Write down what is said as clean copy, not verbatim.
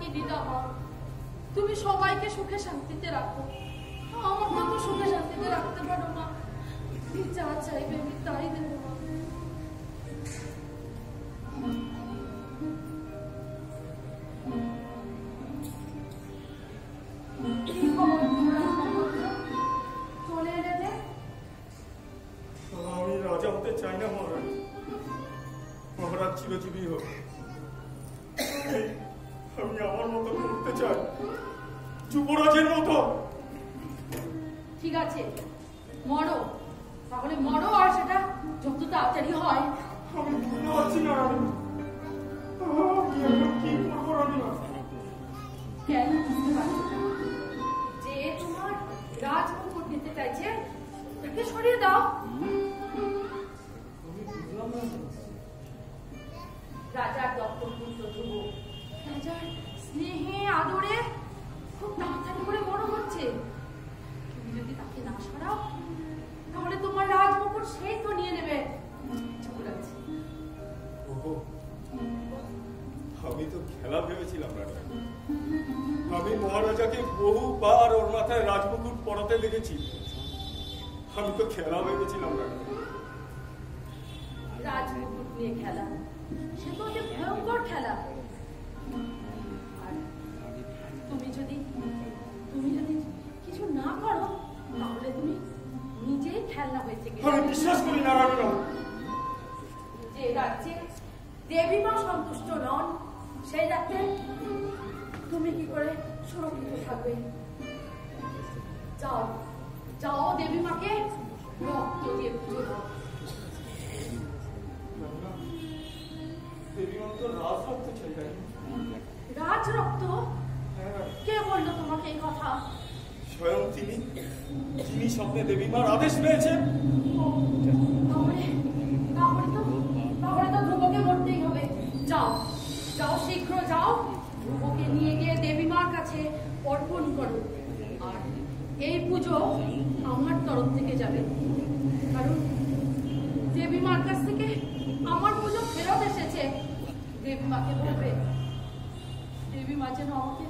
কি দিদা মা, তুমি সবাইকে সুখে শান্তিতে রাখো, আমাকে তো সুখে শান্তিতে রাখতে পারো না। যা চাইবে আমি তাই দেবো মা। চলে এলে যে? আমি রাজা হতে চাই না মহারাজ, মহারাজ চিরজীবী হোক। আমি আমার মতো করতে চাই, যুবরাজের মতো। ঠিক আছে, মরো, তাহলে মরো, আর সেটা যত তাড়াতাড়ি হয়। আমি বুঝতে পারছি না কি করবো রানীমা। কেন বুঝতে পারছো না? যে তোমার রাজমুকুট নিতে চাইছে তাকে সরিয়ে দাও। রাজার দপ্তর পুত্র ধ্রুব, রাজার স্নেহে আদরে খুব তাড়াতাড়ি করে বড় হচ্ছে। তুমি যদি তাকে না সরাও তাহলে তোমার রাজমুকুট সেই তো নিয়ে নেবে। আমি তো খেলা ভেবেছিলাম রানী। আমি মহারাজাকে বহুবার ওর মাথায় রাজমুকুট পরাতে দেখেছি। আমি তো খেলা ভেবেছিলাম রানী। রাজমুকুট নিয়ে খেলা, সে তো যে ভয়ঙ্কর খেলা। আর তুমি যদি কিছু না করো তাহলে তুমি নিজেই খেলনা হয়েছে। আমি বিশ্বাস করি না রানীমা। যে রাজ্যে দেবীমা সন্তুষ্ট নন সেই রাজ্যে তুমি কি করে সুরক্ষিত থাকবে? যাও যাও, দেবীমাকে রক্ত দিয়ে পুজো দাও। দেবীমা তো রাজ রক্ত চাই। রাজ রক্ত? কে বললো তোমাকে এই কথা? স্বয়ং তিনি স্বপ্নে দেবীমার আদেশ পেয়েছেন। তাহলে তো ধ্রুবকে মরতেই হবে। যাও যাও, শীঘ্র যাও, ধ্রুবকে নিয়ে গিয়ে দেবীমার কাছে অর্পণ করো। আর এই পুজো আমার তরফ থেকে যাবে, কারণ দেবীমার কাছ থেকে আমার পুজো ফেরত এসেছে। দেবীমাকে বলবে দেবীমা যেন আমাকে